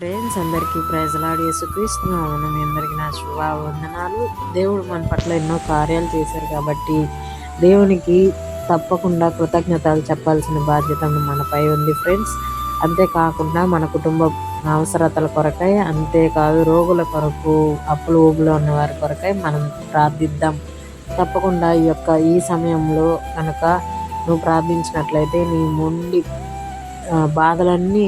Friends అందరికీ praise lord యేసుక్రీస్తు నామమున మీ అందరికీ నా శుభవందనాలు. దేవుడు మన పట్ల ఎన్నో కార్యాలు చేశారు కాబట్టి దేవునికి తప్పకుండా కృతజ్ఞతలు చెప్పాల్సిన బాధ్యత మనపై ఉంది ఫ్రెండ్స్. అంతేకాకుండా మన కుటుంబ అవసరతల కొరకై, అంతేకాదు రోగుల కొరకు, అప్పులు ఊబులో ఉన్న వారి కొరకై మనం ప్రార్థిద్దాం. తప్పకుండా ఈ సమయంలో కనుక నువ్వు ప్రార్థించినట్లయితే నీ మొండి బాధలన్నీ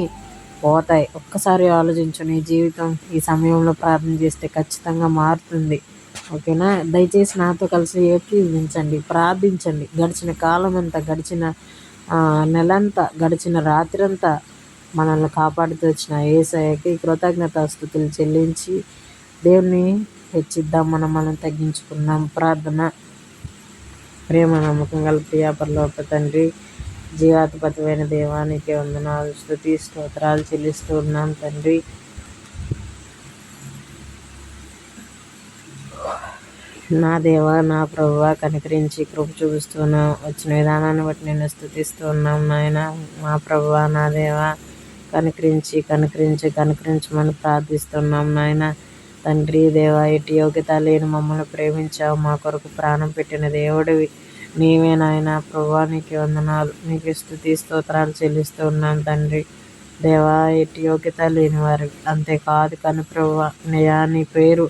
పోతాయి. ఒక్కసారి ఆలోచించు, నీ జీవితం ఈ సమయంలో ప్రార్థన చేస్తే ఖచ్చితంగా మారుతుంది. ఓకేనా? దయచేసి నాతో కలిసి ఏకీవించండి, ప్రార్థించండి. గడిచిన కాలం అంతా, గడిచిన నెలంతా, గడిచిన రాత్రంతా మనల్ని కాపాడుతూ వచ్చిన యేసయ్యకి కృతజ్ఞతాస్తుతులు చెల్లించి దేవుని హెచ్చిద్దాం. మనం తగ్గించుకున్నాం. ప్రార్థన. ప్రేమ నమ్మకం గల ప్రియ పరలోక తండ్రి, జీవాధిపతివైన దేవానికి వందనాలు, స్తుతి స్తోత్రాలు చెల్లిస్తూ ఉన్నాం తండ్రి. నా దేవ, నా ప్రభువ, కనికరించి కృప చూపిస్తున్నా వచ్చిన విధానాన్ని బట్టి నేను స్తుతిస్తూ ఉన్నాం నాయన. మా ప్రభువ, నా దేవ, కనికరించమని ప్రార్థిస్తున్నాం నాయన. తండ్రి దేవ, ఎట్టి యోగ్యత లేని మమ్మల్ని ప్రేమించావు, మా కొరకు ప్రాణం పెట్టిన దేవుడివి నీవే నాయన. ప్రభువా, నీకు వందనాలు, నీకు స్తుతి స్తోత్రాలు చెల్లిస్తూ ఉన్నాం తండ్రి. దేవా, ఎట్టి యోగ్యత లేని వారు, అంతేకాదు కానీ ప్రభువా, నీ పేరు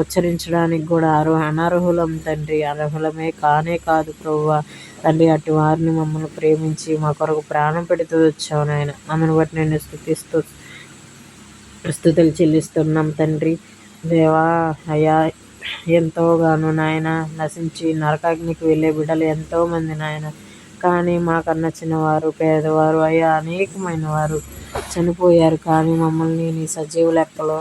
ఉచ్చరించడానికి కూడా అనర్హులం తండ్రి. అర్హులమే కాదు ప్రభువా. తండ్రి, అటు వారిని మమ్మల్ని ప్రేమించి మా కొరకు ప్రాణం పెడుతూ వచ్చావు నాయన. ఆమెను బట్టి నేను స్తుతులు చెల్లిస్తున్నాం తండ్రి. దేవా అయ్యా, ఎంతోగాను నాయన నశించి నరకాగ్నికి వెళ్ళే బిడ్డలు ఎంతోమంది నాయన. కానీ మాకన్నా చిన్నవారు, పేదవారు అయ్యా, అనేకమైన వారు చనిపోయారు. కానీ మమ్మల్ని నీ సజీవ లెక్కలో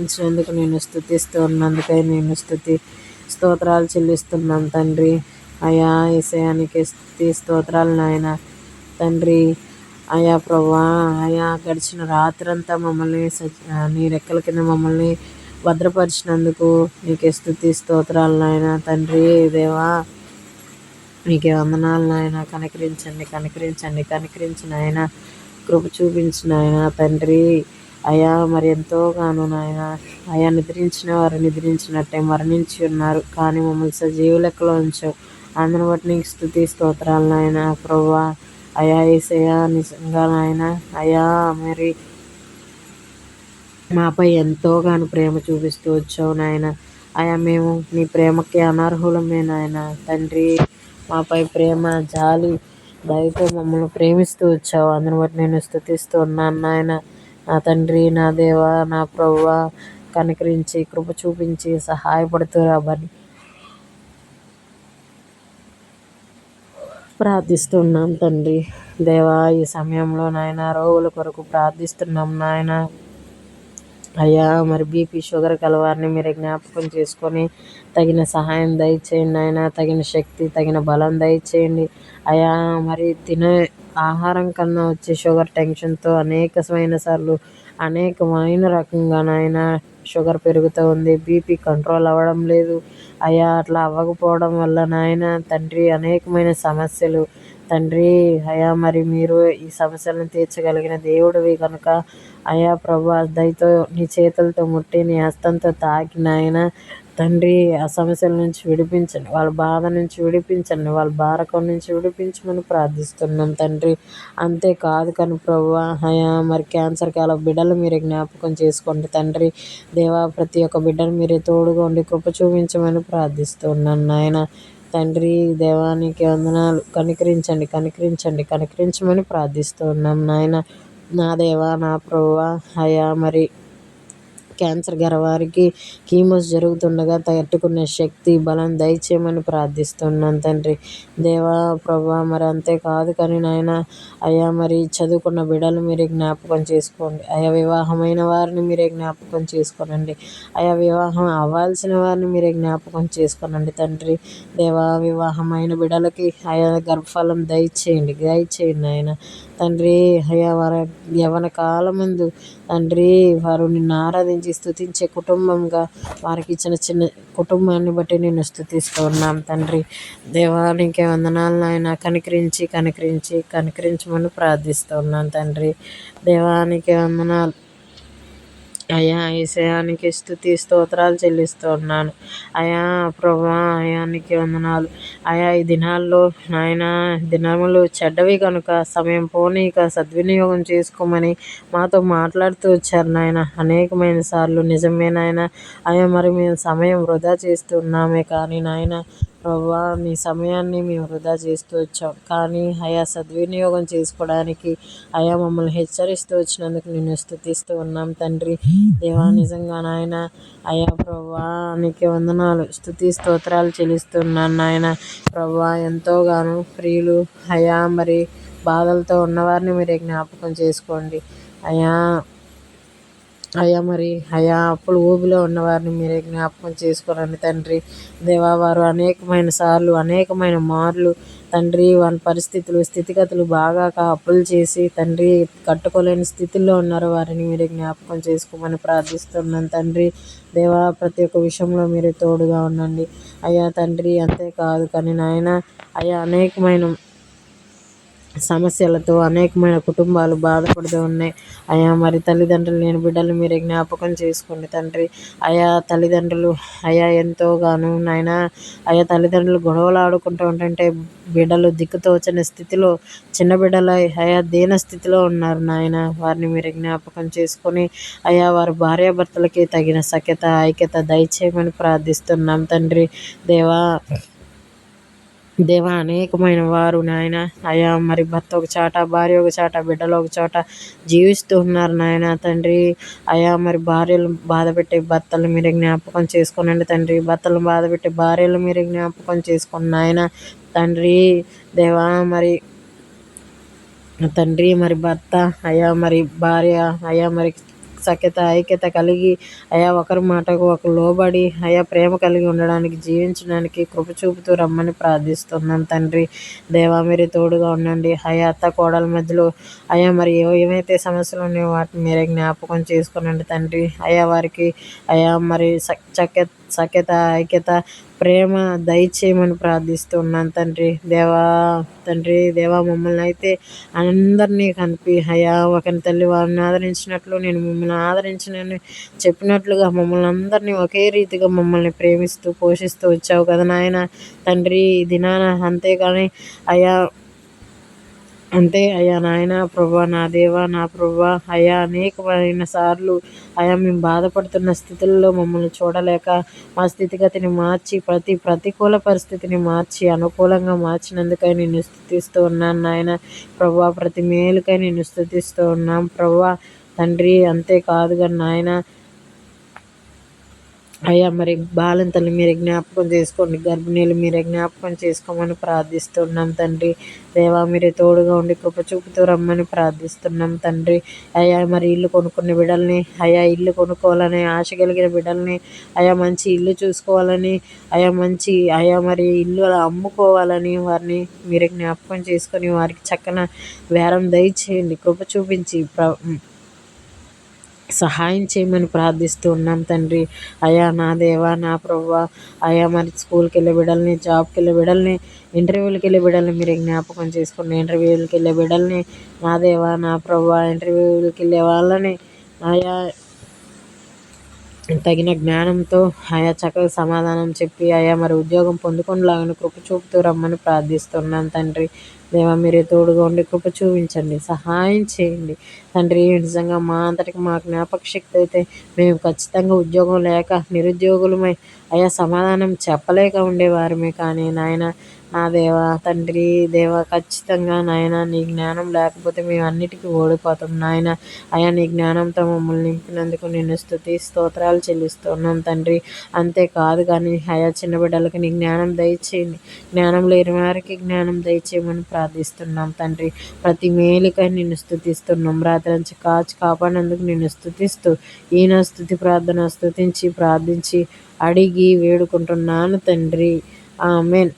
ఉంచినందుకు నేను స్తుతిస్తూ ఉన్నందుకై నేను స్తోత్రాలు చెల్లిస్తున్నాం తండ్రి. అయా యేసయ్యానికి స్తుతి స్తోత్రాలు నాయన. తండ్రి అయా ప్రభువా, అయా గడిచిన రాత్రంతా మమ్మల్ని నీ రెక్కల కింద మమ్మల్ని భద్రపరిచినందుకు నీకే స్తుతి స్తోత్రాలు నాయన. తండ్రి దేవా, నీకే వందనాలు నాయన. కనికరించి నాయన, కృప చూపించిన ఆయన తండ్రి. అయా మరి ఎంతోగాను నాయన, అయా నిద్రించిన వారు నిద్రించినట్టే మరణించి ఉన్నారు, కానీ మమ్మల్ని సజీవ లెక్కలో ఉంచావు. అందుని బట్టి నీకు స్తుతి స్తోత్రాలు నాయన. ప్రభువా అయా యేసయ్యా, నిజంగా నాయన అయా మరి మాపై ఎంతోగాను ప్రేమ చూపిస్తూ వచ్చావు నాయన. అయా మేము నీ ప్రేమకి అనర్హులమే నాయన. తండ్రి, మాపై ప్రేమ, జాలి, దయతో మమ్మల్ని ప్రేమిస్తూ వచ్చావు. అందుని బట్టి నేను స్తుతిస్తూ ఉన్నాను నాయన. నా తండ్రి, నా దేవ, నా ప్రభువా, కనికరించి కృప చూపించి సహాయపడుతూ రాబని ప్రార్థిస్తున్నాం తండ్రి. దేవా, ఈ సమయంలో నాయన రోగుల కొరకు ప్రార్థిస్తున్నాం నాయన. అయ్యా మరి బీపీ, షుగర్ కలవారిని మీరే జ్ఞాపకం చేసుకొని తగిన సహాయం దయచేయండి నాయన. తగిన శక్తి, తగిన బలం దయచేయండి అయ్యా. మరి తినే ఆహారం కన్నా వచ్చే షుగర్ టెన్షన్తో అనేకమైన రకంగా నాయన షుగర్ పెరుగుతూ ఉంది. బీపీ కంట్రోల్ అవ్వడం లేదు అయ్యా. అట్లా అవ్వకపోవడం వల్ల నాయన తండ్రి అనేకమైన సమస్యలు తండ్రి. అయ్యా మరి మీరు ఈ సమస్యలను తీర్చగలిగిన దేవుడివి కనుక అయ్యా ప్రభా, దయతో నీ చేతులతో ముట్టి నీ హస్తంతో తాకి నాయన తండ్రి ఆ సమస్యల నుంచి విడిపించండి, వాళ్ళ బాధ నుంచి విడిపించండి, వాళ్ళ భారకం నుంచి విడిపించమని ప్రార్థిస్తున్నాం తండ్రి. అంతేకాదు కానీ ప్రభువా అయా మరి క్యాన్సర్ కాల బిడ్డలు మీరే జ్ఞాపకం చేసుకోండి తండ్రి. దేవా, ప్రతి ఒక్క బిడ్డను మీరే తోడుగా ఉండి కృప చూపించమని ప్రార్థిస్తున్నాను నాయన. తండ్రి దేవానికి వందనాలు. కనికరించమని ప్రార్థిస్తున్నాం నాయన. నా దేవా, నా ప్రభువా అయా మరి క్యాన్సర్ వారికి కీమోస్ జరుగుతుండగా తట్టుకునే శక్తి, బలం దయచేయమని ప్రార్థిస్తున్నాను తండ్రి. దేవా ప్రభా, మరి అంతేకాదు కానీ నాయన అయ్యా మరి చదువుకున్న బిడ్డలు మీరే జ్ఞాపకం చేసుకోండి అయా. వివాహమైన వారిని మీరే జ్ఞాపకం చేసుకోనండి అయా. వివాహం అవ్వాల్సిన వారిని మీరే జ్ఞాపకం చేసుకోనండి తండ్రి. దేవా, వివాహమైన బిడ్డలకి అయా గర్భఫలం దయచేయండి ఆయన తండ్రి. అయా వారి యవ్వన కాలమందు తండ్రి వారు నిన్ను ఆరాధించి స్తుతించే కుటుంబంగా వారికి ఇచ్చిన చిన్న కుటుంబాన్ని బట్టి నేను స్తుతిస్తూ ఉన్నాం తండ్రి. దేవానికి వందనాలు నాయన. కనికరించమని ప్రార్థిస్తూ ఉన్నాను తండ్రి. దేవానికి వందనాలు. అయ్యా యేసయ్యానికి స్తుతి స్తోత్రాలు చెల్లిస్తున్నాను. అయ్యా ప్రభువా అయ్యా నీకే వందనాలు. అయ్యా ఈ దినాల్లో నాయన దినములు చెడ్డవి కనుక సమయం పోనీక సద్వినియోగం చేసుకోమని మాతో మాట్లాడుతూ వచ్చారు నాయన అనేకమైన సార్లు. నిజమే నాయన. అయ్యా మరి మేము సమయం వృధా చేస్తున్నామే కానీ నాయన ప్రభువా నీ సమయాన్ని మేము వృధా చేస్తూ వచ్చాం. కానీ అయా సద్వినియోగం చేసుకోవడానికి అయా మమ్మల్ని హెచ్చరిస్తూ వచ్చినందుకు నిన్ను స్తుతిస్తూ ఉన్నాం తండ్రి. దేవా నిజంగా నాయన అయ్యా ప్రభువా నీకే వందనాలు. స్తుతి స్తోత్రాలు చెల్లిస్తున్నాను నాయన ప్రభువా. ఎంతోగానో ప్రియులు అయా మరి బాధలతో ఉన్నవారిని మీరే జ్ఞాపకం చేసుకోండి అయా. మరి అయా అప్పులు ఊబిలో ఉన్నవారిని మీరే జ్ఞాపకం చేసుకోరండి తండ్రి. దేవా వారు అనేకమైన సార్లు అనేకమైన మార్లు తండ్రి వాళ్ళ పరిస్థితులు స్థితిగతులు బాగా అప్పులు చేసి తండ్రి కట్టుకోలేని స్థితిలో ఉన్నారు. వారిని మీరే జ్ఞాపకం చేసుకోమని ప్రార్థిస్తున్నాను తండ్రి. దేవా ప్రతి ఒక్క విషయంలో మీరు తోడుగా ఉండండి అయ్యా తండ్రి. అంతేకాదు కానీ నాయన అయ్యా అనేకమైన సమస్యలతో అనేకమైన కుటుంబాలు బాధపడుతూ ఉన్నాయి అయా. మరి తల్లిదండ్రులు లేని బిడ్డలు మీరే జ్ఞాపకం చేసుకోండి తండ్రి. అయా తల్లిదండ్రులు అయా ఎంతోగాను నాయన అయా తల్లిదండ్రులు గొడవలు ఆడుకుంటూ ఉంటుంటే బిడ్డలు దిక్కుతోచని స్థితిలో చిన్న బిడ్డలు అయా దీన స్థితిలో ఉన్నారు నాయన. వారిని మీరే జ్ఞాపకం చేసుకొని అయా వారి భార్యాభర్తలకి తగిన సఖ్యత ఐక్యత దయచేయమని ప్రార్థిస్తున్నాం తండ్రి. దేవా అనేకమైన వారు నాయన అయా మరి భర్త ఒక చాట భార్య ఒక చాట బిడ్డలు ఒక చోట జీవిస్తూ ఉన్నారు నాయన తండ్రి. అయా మరి భార్యలు బాధపెట్టే భర్తలు మీరే జ్ఞాపకం చేసుకోనండి తండ్రి. భర్తలు బాధపెట్టే భార్యలు మీరే జ్ఞాపకం చేసుకోండి నాయన తండ్రి. దేవా మరి తండ్రి మరి భర్త అయా మరి భార్య అయా మరి సఖ్యత ఐక్యత కలిగి అయా ఒకరి మాటకు ఒకరు లోబడి అయా ప్రేమ కలిగి ఉండడానికి జీవించడానికి కృప చూపుతూ రమ్మని ప్రార్థిస్తున్నాం తండ్రి. దేవా మీరు తోడుగా ఉండండి అయా. అత్త కోడల మధ్యలో అయా మరి ఏమైతే సమస్యలు ఉన్నాయో వాటిని మీరే జ్ఞాపకం చేసుకోనండి తండ్రి. అయా వారికి అయా మరి సఖ్యత ఐక్యత ప్రేమ దయచేయమని ప్రార్థిస్తున్నాను తండ్రి. దేవా మమ్మల్ని అయితే అందరినీ కనిపి అయా ఒకరి తల్లి వారిని ఆదరించినట్లు నేను మిమ్మల్ని ఆదరించినని చెప్పినట్లుగా మమ్మల్ని అందరినీ ఒకే రీతిగా మమ్మల్ని ప్రేమిస్తూ పోషిస్తూ వచ్చావు కదా నాయన తండ్రి. ఈ దినాన అంతేగాని అయ్యా నాయన ప్రభా నా దేవా నా ప్రభా అయా అనేకమైన సార్లు అయా మేము బాధపడుతున్న స్థితుల్లో మమ్మల్ని చూడలేక మా స్థితిగతిని మార్చి ప్రతికూల పరిస్థితిని మార్చి అనుకూలంగా మార్చినందుకై నిన్ను స్తుతిస్తూ ఉన్నాను నాయన ప్రభా. ప్రతి మేలుకై నిన్ను స్తుతిస్తూ ఉన్నాం ప్రభా తండ్రి. అంతేకాదుగా నాయన అయ్యా మరి బాలింతలు మీరే జ్ఞాపకం చేసుకోండి. గర్భిణీలు మీరే జ్ఞాపకం చేసుకోమని ప్రార్థిస్తున్నాం తండ్రి. దేవా మీరే తోడుగా ఉండి కృప చూపుతూ రమ్మని ప్రార్థిస్తున్నాం తండ్రి. అయ్యా మరి ఇల్లు కొనుక్కునే బిడ్డల్ని అయా ఇల్లు కొనుక్కోవాలని ఆశ కలిగిన బిడ్డల్ని అయా మంచి ఇల్లు చూసుకోవాలని అయా మరి ఇల్లు అమ్ముకోవాలని వారిని మీరే జ్ఞాపకం చేసుకొని వారికి చక్కన బేరం దయచేయండి. కృప చూపించి సహాయం చేయమని ప్రార్థిస్తూ ఉన్నాం తండ్రి. అయా నా దేవా నా ప్రభువా అయా మరి స్కూల్కి వెళ్ళే బిడ్డల్ని జాబ్కి వెళ్ళే బిడ్డల్ని ఇంటర్వ్యూలకి వెళ్ళే బిడ్డల్ని మీరు జ్ఞాపకం చేసుకోండి. ఇంటర్వ్యూలకి వెళ్ళే బిడ్డల్ని నా దేవా నా ప్రభువా ఇంటర్వ్యూలకి వెళ్ళే వాళ్ళని ఆయా తగిన జ్ఞానంతో ఆయా చక్కగా సమాధానం చెప్పి అయా మరి ఉద్యోగం పొందుకునేలాగా కృప చూపుతూ రమ్మని ప్రార్థిస్తున్నాను తండ్రి. దేవా మీరే తోడుగా ఉండి కృప చూపించండి సహాయం చేయండి తండ్రి. నిజంగా మా అంతటికి మా జ్ఞాపక శక్తి అయితే మేము ఖచ్చితంగా ఉద్యోగం లేక నిరుద్యోగులమై అయా సమాధానం చెప్పలేక ఉండేవారమే. కానీ నాయన నా దేవా తండ్రి దేవా ఖచ్చితంగా నాయన నీ జ్ఞానం లేకపోతే మేము అన్నిటికీ ఓడిపోతాం నాయన. అయా నీ జ్ఞానంతో మమ్మల్ని నింపినందుకు నిన్ను స్తుతి స్తోత్రాలు చెల్లిస్తున్నాం తండ్రి. అంతేకాదు కానీ అయా చిన్న బిడ్డలకి నీ జ్ఞానం దయచేయండి. జ్ఞానం లేని వారికి జ్ఞానం దయచేయమని ప్రార్థిస్తున్నాం తండ్రి. ప్రతి మేలుకై నిన్ను స్తుతిస్తున్నాం. రాత్రి కాచి కాపాడినందుకు నిన్ను స్తుతిస్తూ ఈయన స్తుతి ప్రార్థన స్తుతించి ప్రార్థించి అడిగి వేడుకుంటున్నాను తండ్రి. ఆమెన్.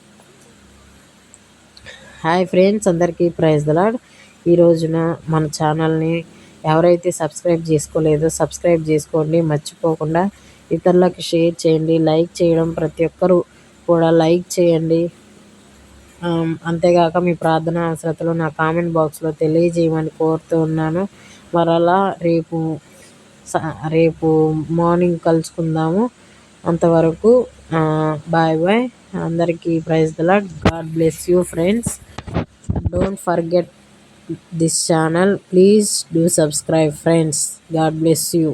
హాయ్ ఫ్రెండ్స్, అందరికీ ప్రైజ్ ద లార్డ్. ఈ రోజున మన ఛానల్ని ఎవరైతే సబ్స్క్రైబ్ చేసుకోలేదో సబ్స్క్రైబ్ చేసుకోండి. మర్చిపోకుండా ఇతరులకు షేర్ చేయండి. లైక్ చేయడం ప్రతి ఒక్కరూ కూడా లైక్ చేయండి. అంతేగాక మీ ప్రార్థన అవసరతలు నా కామెంట్ బాక్స్లో తెలియజేయమని కోరుతూ ఉన్నాను. మరలా రేపు రేపు మార్నింగ్ కలుసుకుందాము. అంతవరకు బాయ్ బాయ్. అందరికీ praise the Lord. God bless you friends. Don't forget this channel. Please do subscribe friends. God bless you.